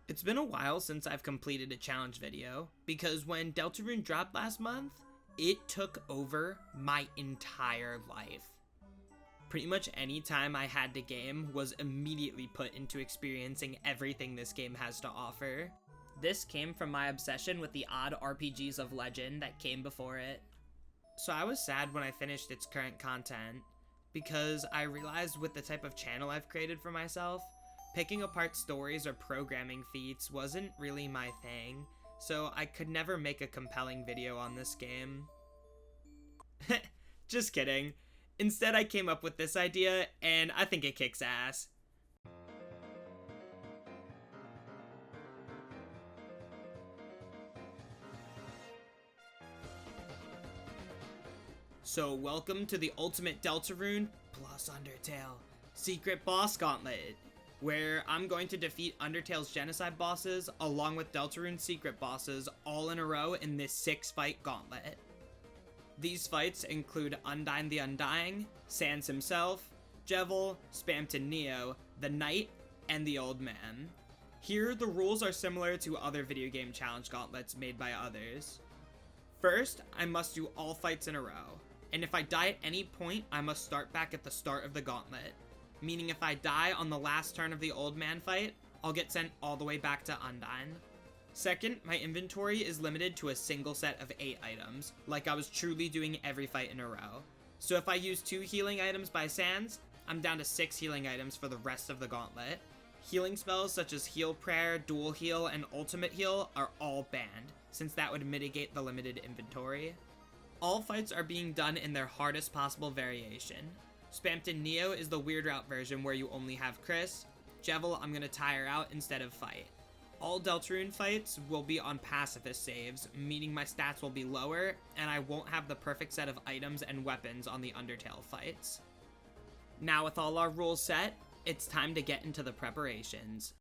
It's been a while since I've completed a challenge video, because when Deltarune dropped last month, it took over my entire life. Pretty much any time I had to game was immediately put into experiencing everything this game has to offer. This came from my obsession with the odd RPGs of legend that came before it. So I was sad when I finished its current content, because I realized with the type of channel I've created for myself, picking apart stories or programming feats wasn't really my thing, so I could never make a compelling video on this game. Just kidding. Instead, I came up with this idea, and I think it kicks ass. So welcome to the Ultimate Deltarune plus Undertale Secret Boss Gauntlet, where I'm going to defeat Undertale's Genocide bosses along with Deltarune's secret bosses all in a row in this 6-fight gauntlet. These fights include Undyne the Undying, Sans himself, Jevil, Spamton NEO, the Knight, and the Old Man. Here, the rules are similar to other video game challenge gauntlets made by others. First, I must do all fights in a row, and if I die at any point, I must start back at the start of the gauntlet. Meaning if I die on the last turn of the Old Man fight, I'll get sent all the way back to Undyne. Second, my inventory is limited to a single set of 8 items, like I was truly doing every fight in a row. So if I use 2 healing items by Sans, I'm down to 6 healing items for the rest of the gauntlet. Healing spells such as Heal Prayer, Dual Heal, and Ultimate Heal are all banned, since that would mitigate the limited inventory. All fights are being done in their hardest possible variation. Spamton NEO is the weird route version where you only have Chris. Jevil, I'm gonna tire out instead of fight. All Deltarune fights will be on pacifist saves, meaning my stats will be lower, and I won't have the perfect set of items and weapons on the Undertale fights. Now with all our rules set, it's time to get into the preparations.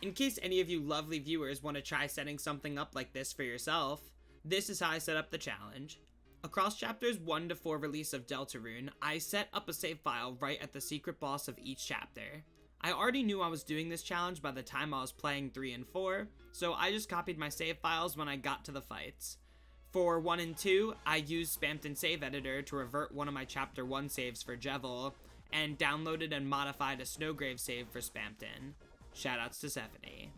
In case any of you lovely viewers want to try setting something up like this for yourself, this is how I set up the challenge. Across chapters 1 to 4 release of Deltarune, I set up a save file right at the secret boss of each chapter. I already knew I was doing this challenge by the time I was playing 3 and 4, so I just copied my save files when I got to the fights. For 1 and 2, I used Spamton Save Editor to revert one of my chapter 1 saves for Jevil, and downloaded and modified a Snowgrave save for Spamton. Shoutouts to Stephanie.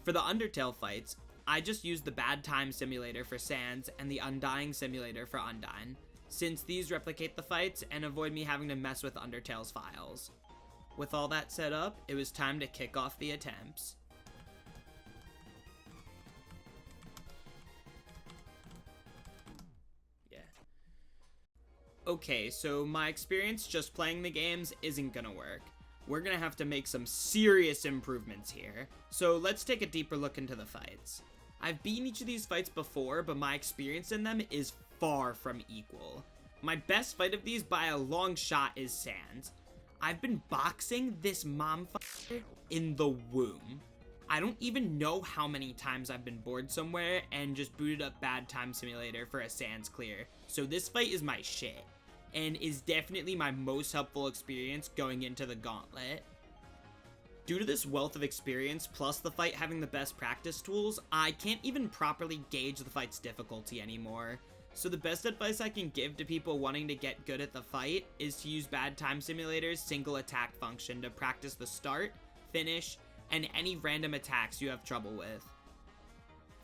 For the Undertale fights, I just used the Bad Time Simulator for Sans and the Undying Simulator for Undyne, since these replicate the fights and avoid me having to mess with Undertale's files. With all that set up, it was time to kick off the attempts. Yeah. Okay, so my experience just playing the games isn't gonna work. We're gonna have to make some serious improvements here. So let's take a deeper look into the fights. I've beaten each of these fights before, but my experience in them is far from equal. My best fight of these by a long shot is Sans. I've been boxing this momfucker in the womb. I don't even know how many times I've been bored somewhere and just booted up Bad Time Simulator for a Sans clear. So this fight is my shit, and is definitely my most helpful experience going into the gauntlet. Due to this wealth of experience, plus the fight having the best practice tools, I can't even properly gauge the fight's difficulty anymore. So the best advice I can give to people wanting to get good at the fight is to use Bad Time Simulator's single attack function to practice the start, finish, and any random attacks you have trouble with.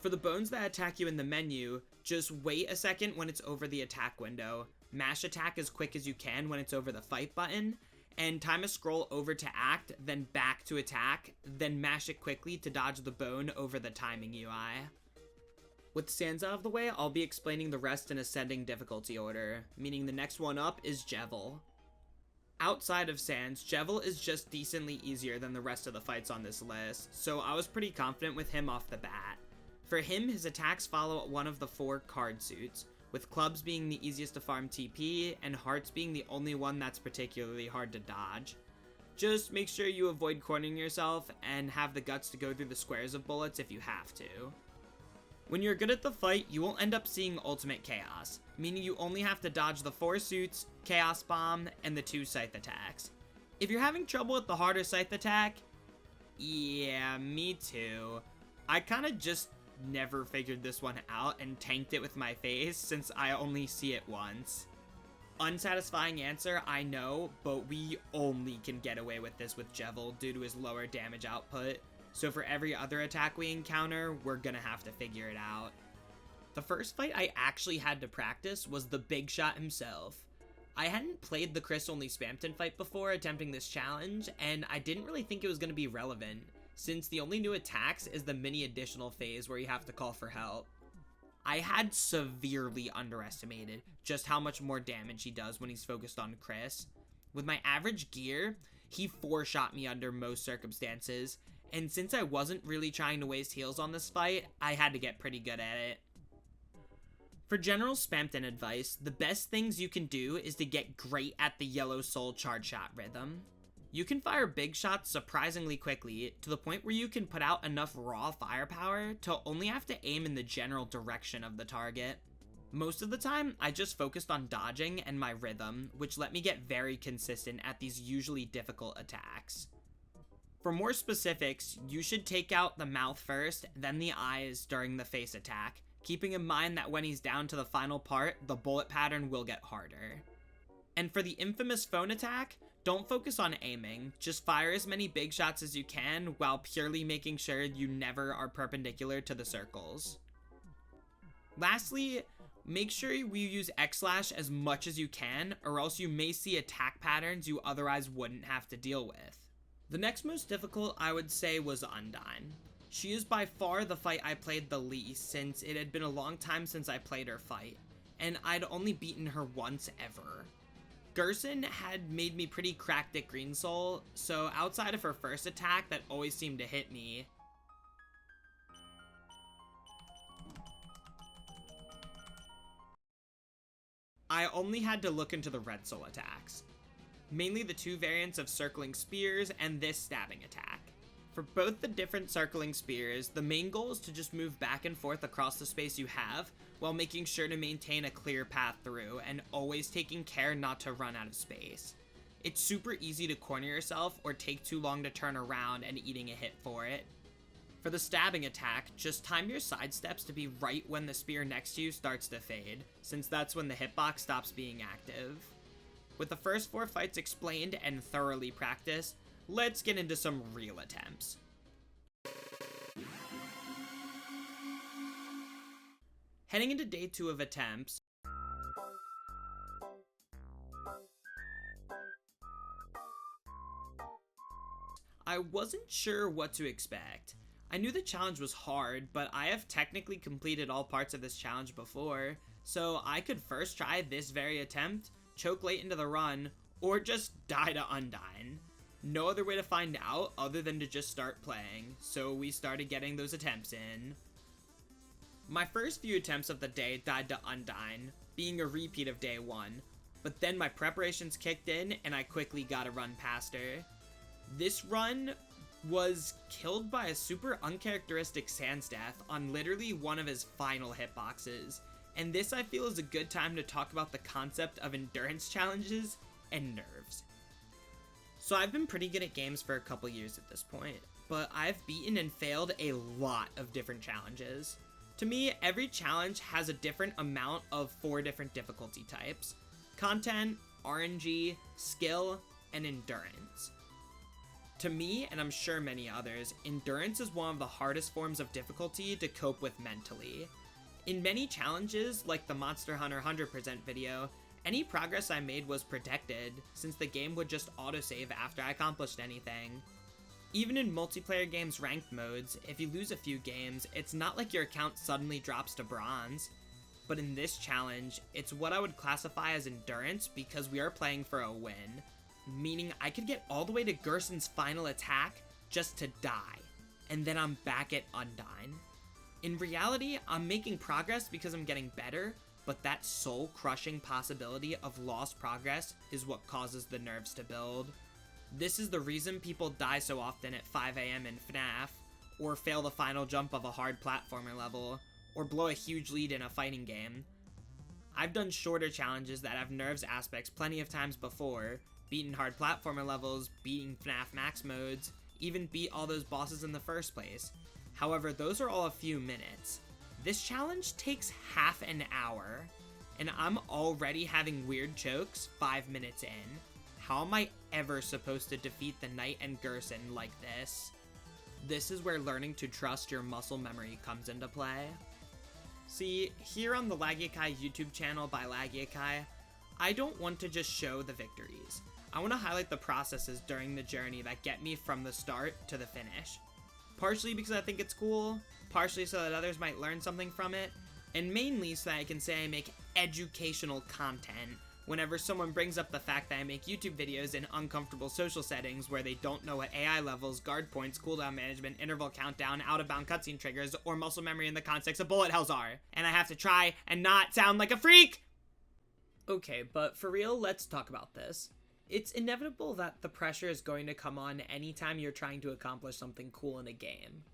For the bones that attack you in the menu, just wait a second when it's over the attack window, mash attack as quick as you can when it's over the fight button, and time a scroll over to act, then back to attack, then mash it quickly to dodge the bone over the timing UI. With Sans out of the way, I'll be explaining the rest in ascending difficulty order, meaning the next one up is Jevil. Outside of Sans, Jevil is just decently easier than the rest of the fights on this list, so I was pretty confident with him off the bat. For him, his attacks follow one of the 4 Kaard suits, with clubs being the easiest to farm TP, and hearts being the only one that's particularly hard to dodge. Just make sure you avoid cornering yourself, and have the guts to go through the squares of bullets if you have to. When you're good at the fight, you will end up seeing Ultimate Chaos, meaning you only have to dodge the 4 suits, Chaos Bomb, and the 2 Scythe attacks. If you're having trouble with the harder scythe attack, yeah, me too. I kind of just never figured this one out and tanked it with my face since I only see it once. Unsatisfying answer, I know, but we only can get away with this with Jevil due to his lower damage output. So for every other attack we encounter, we're gonna have to figure it out. The first fight I actually had to practice was the big shot himself. I hadn't played the Chris-only Spamton fight before attempting this challenge, and I didn't really think it was gonna be relevant, since the only new attacks is the mini additional phase where you have to call for help. I had severely underestimated just how much more damage he does when he's focused on Chris. With my average gear, he 4-shot me under most circumstances, and since I wasn't really trying to waste heals on this fight, I had to get pretty good at it. For general Spamton advice, the best things you can do is to get great at the yellow soul charge shot rhythm. You can fire big shots surprisingly quickly, to the point where you can put out enough raw firepower to only have to aim in the general direction of the target. Most of the time, I just focused on dodging and my rhythm, which let me get very consistent at these usually difficult attacks. For more specifics, you should take out the mouth first, then the eyes during the face attack, keeping in mind that when he's down to the final part, the bullet pattern will get harder. And for the infamous phone attack, don't focus on aiming, just fire as many big shots as you can while purely making sure you never are perpendicular to the circles. Lastly, make sure you use X-Slash as much as you can, or else you may see attack patterns you otherwise wouldn't have to deal with. The next most difficult I would say was Undyne. She is by far the fight I played the least, since it had been a long time since I played her fight, and I'd only beaten her once ever. Gerson had made me pretty cracked at Green Soul, so outside of her first attack that always seemed to hit me, I only had to look into the Red Soul attacks. Mainly the 2 variants of circling spears and this stabbing attack. For both the different circling spears, the main goal is to just move back and forth across the space you have, while making sure to maintain a clear path through, and always taking care not to run out of space. It's super easy to corner yourself or take too long to turn around and eating a hit for it. For the stabbing attack, just time your sidesteps to be right when the spear next to you starts to fade, since that's when the hitbox stops being active. With the first 4 fights explained and thoroughly practiced, let's get into some real attempts. Heading into day 2 of attempts, I wasn't sure what to expect. I knew the challenge was hard, but I have technically completed all parts of this challenge before, so I could first try this very attempt, choke late into the run, or just die to Undyne. No other way to find out other than to just start playing, so we started getting those attempts in. My first few attempts of the day died to Undyne, being a repeat of day 1, but then my preparations kicked in and I quickly got a run past her. This run was killed by a super uncharacteristic Sans Death on literally one of his final hitboxes, and this I feel is a good time to talk about the concept of endurance challenges and nerves. So I've been pretty good at games for a couple years at this point, but I've beaten and failed a lot of different challenges. To me, every challenge has a different amount of 4 different difficulty types: content, RNG, skill, and endurance. To me, and I'm sure many others, endurance is one of the hardest forms of difficulty to cope with mentally. In many challenges, like the Monster Hunter 100% video, any progress I made was protected, since the game would just autosave after I accomplished anything. Even in multiplayer games' ranked modes, if you lose a few games, it's not like your account suddenly drops to bronze. But in this challenge, it's what I would classify as endurance because we are playing for a win. Meaning I could get all the way to Gerson's final attack just to die, and then I'm back at Undyne. In reality, I'm making progress because I'm getting better, but that soul-crushing possibility of lost progress is what causes the nerves to build. This is the reason people die so often at 5 AM in FNAF, or fail the final jump of a hard platformer level, or blow a huge lead in a fighting game. I've done shorter challenges that have nerves aspects plenty of times before, beaten hard platformer levels, beating FNAF max modes, even beat all those bosses in the first place. However, those are all a few minutes. This challenge takes half an hour, and I'm already having weird chokes 5 minutes in. How am I ever supposed to defeat the Knight and Gerson like this? This is where learning to trust your muscle memory comes into play. See, here on the Lagyakai YouTube channel by Lagyakai, I don't want to just show the victories. I want to highlight the processes during the journey that get me from the start to the finish. Partially because I think it's cool, partially so that others might learn something from it, and mainly so that I can say I make educational content whenever someone brings up the fact that I make YouTube videos in uncomfortable social settings where they don't know what AI levels, guard points, cooldown management, interval countdown, out-of-bound cutscene triggers, or muscle memory in the context of bullet hells are. And I have to try and not sound like a freak! Okay, but for real, let's talk about this. It's inevitable that the pressure is going to come on anytime you're trying to accomplish something cool in a game.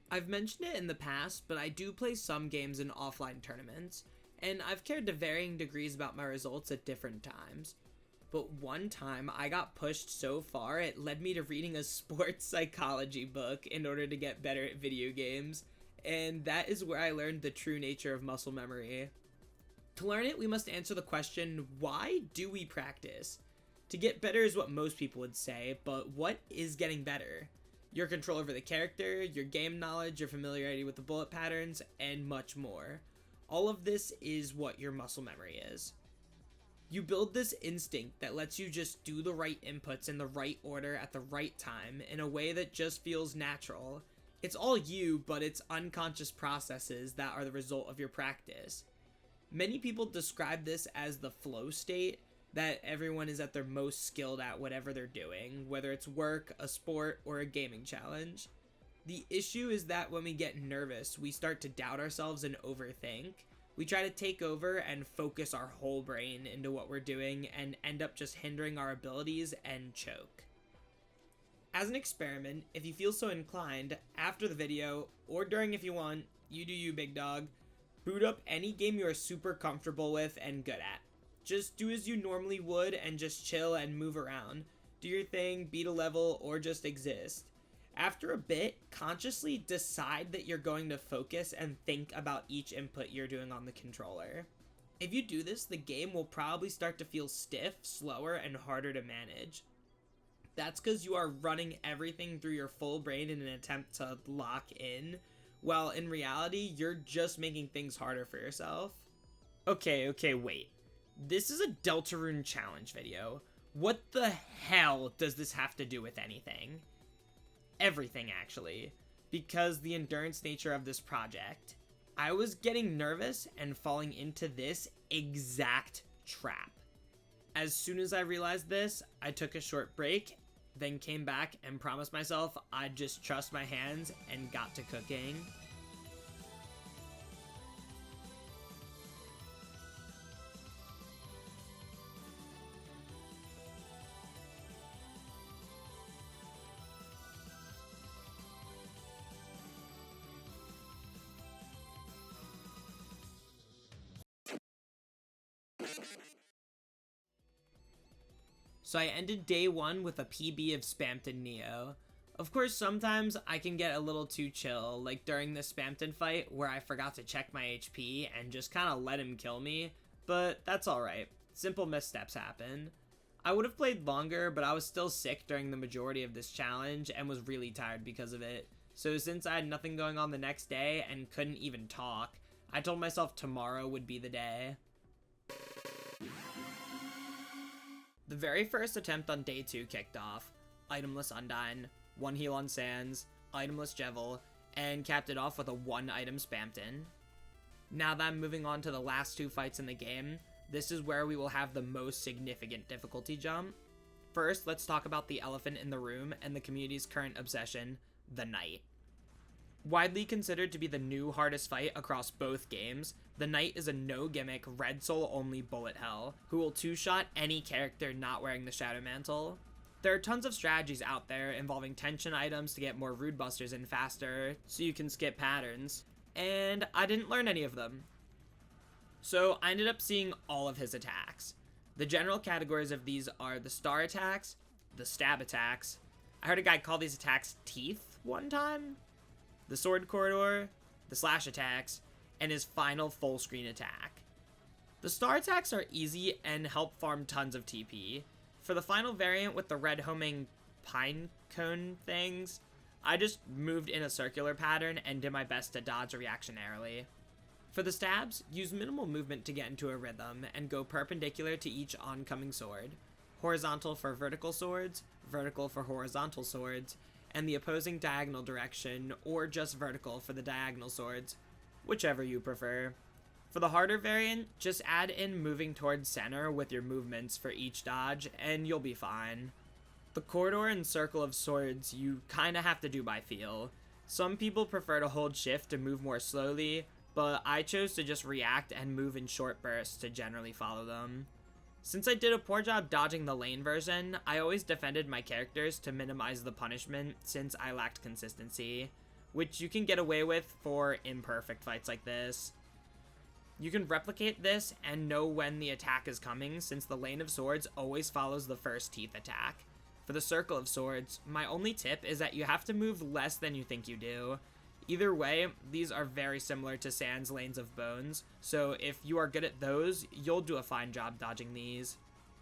I've mentioned it in the past, but I do play some games in offline tournaments, and I've cared to varying degrees about my results at different times. But one time, I got pushed so far, it led me to reading a sports psychology book in order to get better at video games, and that is where I learned the true nature of muscle memory. To learn it, we must answer the question, why do we practice? To get better is what most people would say, but what is getting better? Your control over the character, your game knowledge, your familiarity with the bullet patterns, and much more. All of this is what your muscle memory is. You build this instinct that lets you just do the right inputs in the right order at the right time in a way that just feels natural. It's all you, but it's unconscious processes that are the result of your practice. Many people describe this as the flow state, that everyone is at their most skilled at whatever they're doing, whether it's work, a sport, or a gaming challenge. The issue is that when we get nervous, we start to doubt ourselves and overthink. We try to take over and focus our whole brain into what we're doing and end up just hindering our abilities and choke. As an experiment, if you feel so inclined, after the video, or during if you want, you do you, big dog, boot up any game you are super comfortable with and good at. Just do as you normally would and just chill and move around. Do your thing, beat a level, or just exist. After a bit, consciously decide that you're going to focus and think about each input you're doing on the controller. If you do this, the game will probably start to feel stiff, slower, and harder to manage. That's because you are running everything through your full brain in an attempt to lock in, while in reality, you're just making things harder for yourself. Okay, wait. This is a Deltarune challenge video. What the hell does this have to do with anything? Everything, actually. Because the endurance nature of this project. I was getting nervous and falling into this exact trap. As soon as I realized this, I took a short break, then came back and promised myself I'd just trust my hands and got to cooking. So I ended day 1 with a PB of Spamton NEO. Of course, sometimes I can get a little too chill, like during this Spamton fight where I forgot to check my HP and just kinda let him kill me, but that's alright. Simple missteps happen. I would have played longer, but I was still sick during the majority of this challenge and was really tired because of it. So since I had nothing going on the next day and couldn't even talk, I told myself tomorrow would be the day. The very first attempt on day 2 kicked off. Itemless Undyne, 1 heal on Sans, itemless Jevil, and capped it off with a 1 item Spamton. Now that I'm moving on to the last 2 fights in the game, this is where we will have the most significant difficulty jump. First, let's talk about the elephant in the room and the community's current obsession, the Knight. Widely considered to be the new hardest fight across both games, the Knight is a no-gimmick, red soul only bullet hell, who will 2-shot any character not wearing the Shadow Mantle. There are tons of strategies out there involving tension items to get more Rude Busters in faster, so you can skip patterns, and I didn't learn any of them. So I ended up seeing all of his attacks. The general categories of these are the star attacks, the stab attacks. I heard a guy call these attacks teeth one time. The sword corridor, the slash attacks, and his final full screen attack. The star attacks are easy and help farm tons of TP. For the final variant with the red homing pine cone things, I just moved in a circular pattern and did my best to dodge reactionarily. For the stabs, use minimal movement to get into a rhythm and go perpendicular to each oncoming sword, horizontal for vertical swords, vertical for horizontal swords, and the opposing diagonal direction, or just vertical for the diagonal swords, whichever you prefer. For the harder variant, just add in moving towards center with your movements for each dodge, and you'll be fine. The corridor and circle of swords you kinda have to do by feel. Some people prefer to hold shift to move more slowly, but I chose to just react and move in short bursts to generally follow them. Since I did a poor job dodging the lane version, I always defended my characters to minimize the punishment since I lacked consistency, which you can get away with for imperfect fights like this. You can replicate this and know when the attack is coming since the lane of swords always follows the first teeth attack. For the circle of swords, my only tip is that you have to move less than you think you do. Either way, these are very similar to Sans lanes of bones, so if you are good at those, you'll do a fine job dodging these.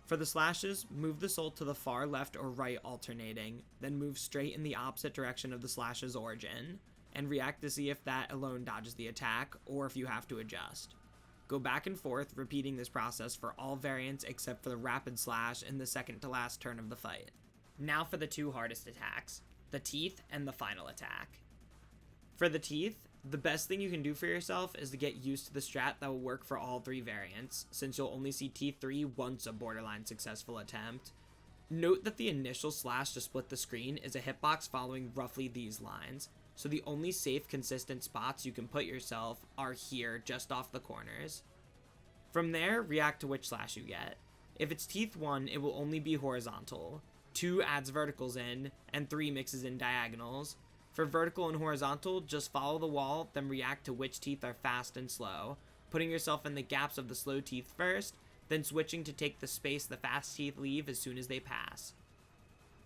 For the slashes, move the soul to the far left or right alternating, then move straight in the opposite direction of the slash's origin, and react to see if that alone dodges the attack, or if you have to adjust. Go back and forth, repeating this process for all variants except for the rapid slash in the second to last turn of the fight. Now for the two hardest attacks, the teeth and the final attack. For the teeth, the best thing you can do for yourself is to get used to the strat that will work for all three variants, since you'll only see T3 once a borderline successful attempt. Note that the initial slash to split the screen is a hitbox following roughly these lines, so the only safe consistent spots you can put yourself are here just off the corners. From there, react to which slash you get. If it's teeth 1, it will only be horizontal. 2 adds verticals in, and 3 mixes in diagonals. For vertical and horizontal, just follow the wall, then react to which teeth are fast and slow, putting yourself in the gaps of the slow teeth first, then switching to take the space the fast teeth leave as soon as they pass.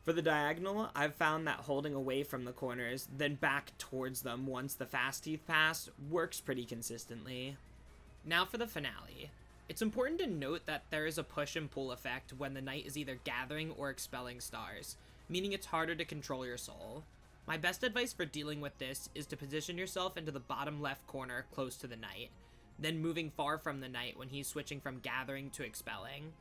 For the diagonal, I've found that holding away from the corners, then back towards them once the fast teeth pass, works pretty consistently. Now for the finale. It's important to note that there is a push and pull effect when the knight is either gathering or expelling stars, meaning it's harder to control your soul. My best advice for dealing with this is to position yourself into the bottom left corner close to the knight, then moving far from the knight when he's switching from gathering to expelling,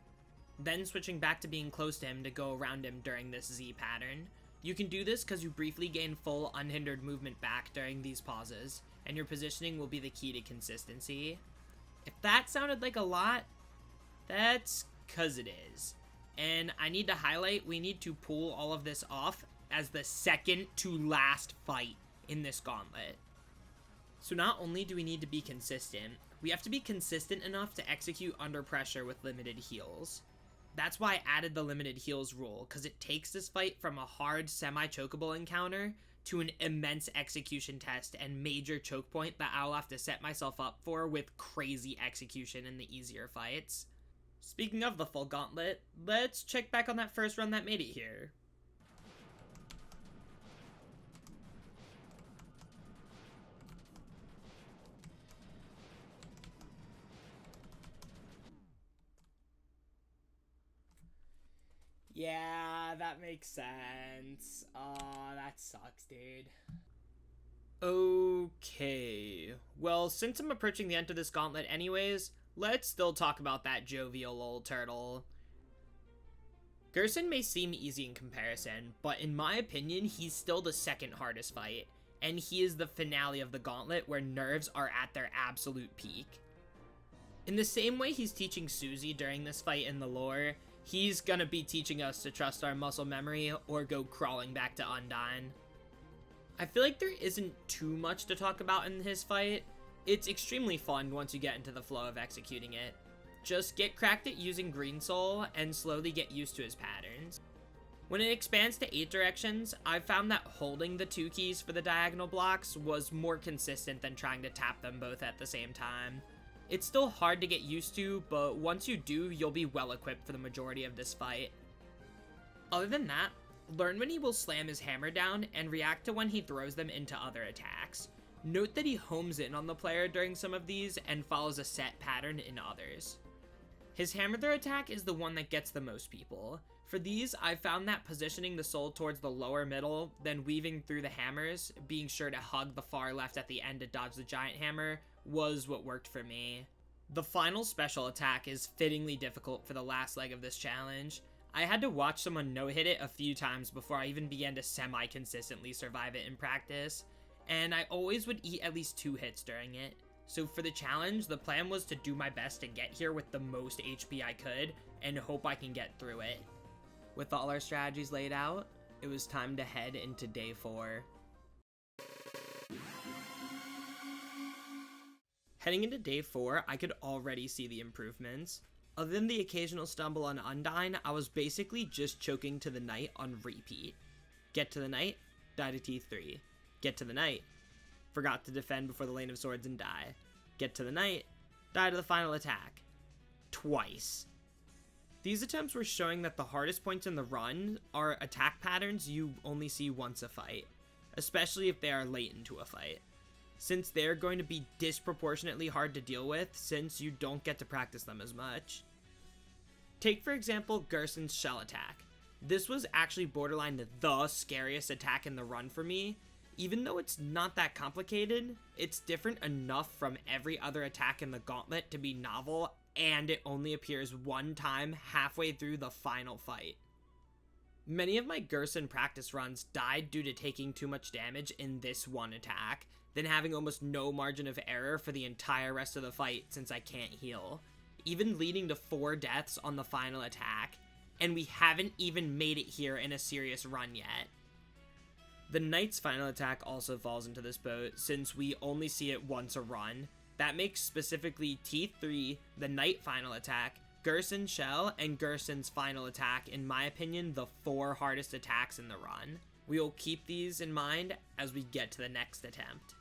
then switching back to being close to him to go around him during this Z pattern. You can do this because you briefly gain full unhindered movement back during these pauses, and your positioning will be the key to consistency. If that sounded like a lot, that's cause it is. And I need to highlight, we need to pull all of this off as the second to last fight in this gauntlet. So not only do we need to be consistent, we have to be consistent enough to execute under pressure with limited heals. That's why I added the limited heals rule, because it takes this fight from a hard semi-chokeable encounter to an immense execution test and major choke point that I'll have to set myself up for with crazy execution in the easier fights. Speaking of the full gauntlet, let's check back on that first run that made it here. Yeah, that makes sense. That sucks, dude. Okay. Well, since I'm approaching the end of this gauntlet anyways, let's still talk about that jovial old turtle. Gerson may seem easy in comparison, but in my opinion, he's still the second hardest fight, and he is the finale of the gauntlet where nerves are at their absolute peak. In the same way he's teaching Susie during this fight in the lore, he's gonna be teaching us to trust our muscle memory or go crawling back to Undyne. I feel like there isn't too much to talk about in his fight. It's extremely fun once you get into the flow of executing it. Just get cracked at using Green Soul and slowly get used to his patterns. When it expands to 8 directions, I've found that holding the 2 keys for the diagonal blocks was more consistent than trying to tap them both at the same time. It's still hard to get used to, but once you do, you'll be well equipped for the majority of this fight. Other than that, learn when he will slam his hammer down and react to when he throws them into other attacks. Note that he homes in on the player during some of these and follows a set pattern in others. His hammer throw attack is the one that gets the most people. For these, I found that positioning the soul towards the lower middle, then weaving through the hammers, being sure to hug the far left at the end to dodge the giant hammer, was what worked for me. The final special attack is fittingly difficult for the last leg of this challenge. I had to watch someone no-hit it a few times before I even began to semi-consistently survive it in practice, and I always would eat at least 2 hits during it. So for the challenge, the plan was to do my best to get here with the most HP I could, and hope I can get through it. With all our strategies laid out, it was time to head into day 4. Heading into day 4, I could already see the improvements. Other than the occasional stumble on Undyne, I was basically just choking to the knight on repeat. Get to the knight, die to T3. Get to the knight, forgot to defend before the lane of swords and die. Get to the knight, die to the final attack. Twice. These attempts were showing that the hardest points in the run are attack patterns you only see once a fight, especially if they are late into a fight, since they're going to be disproportionately hard to deal with since you don't get to practice them as much. Take for example Gerson's shell attack. This was actually borderline the scariest attack in the run for me. Even though it's not that complicated, it's different enough from every other attack in the Gauntlet to be novel, and it only appears one time halfway through the final fight. Many of my Gerson practice runs died due to taking too much damage in this one attack, then having almost no margin of error for the entire rest of the fight since I can't heal, even leading to 4 deaths on the final attack, and we haven't even made it here in a serious run yet. The knight's final attack also falls into this boat since we only see it once a run. That makes specifically T3, the knight final attack, Gerson's shell, and Gerson's final attack, in my opinion, the 4 hardest attacks in the run. We will keep these in mind as we get to the next attempt.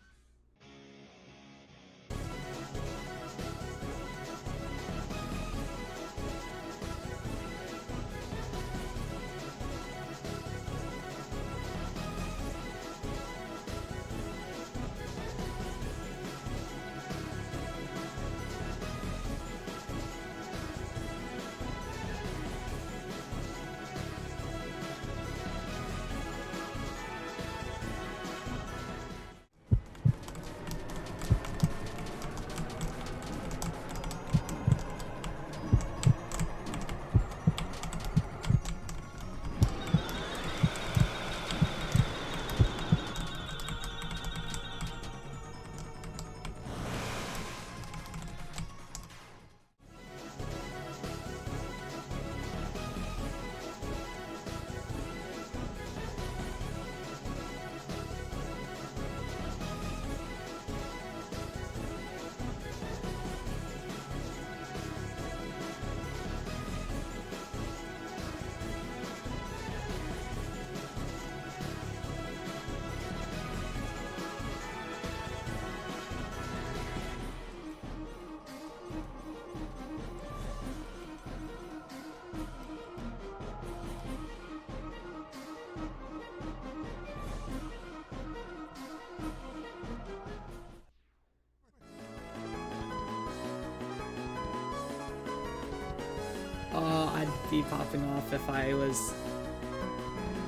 I'd be popping off if I was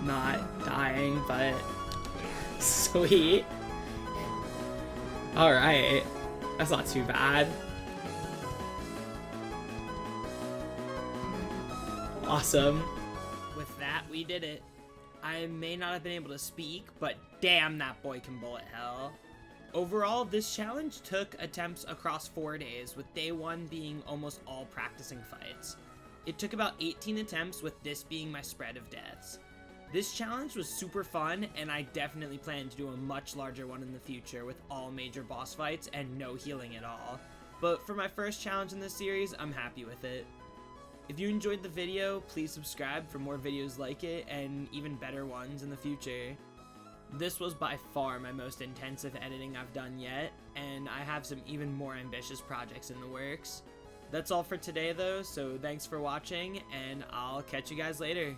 not dying, but sweet. Alright, that's not too bad. Awesome. With that, we did it. I may not have been able to speak, but damn, that boy can bullet hell. Overall, this challenge took attempts across 4 days, with day 1 being almost all practicing fights. It took about 18 attempts, with this being my spread of deaths. This challenge was super fun, and I definitely plan to do a much larger one in the future with all major boss fights and no healing at all. But for my first challenge in this series, I'm happy with it. If you enjoyed the video, please subscribe for more videos like it and even better ones in the future. This was by far my most intensive editing I've done yet, and I have some even more ambitious projects in the works. That's all for today though, so thanks for watching, and I'll catch you guys later.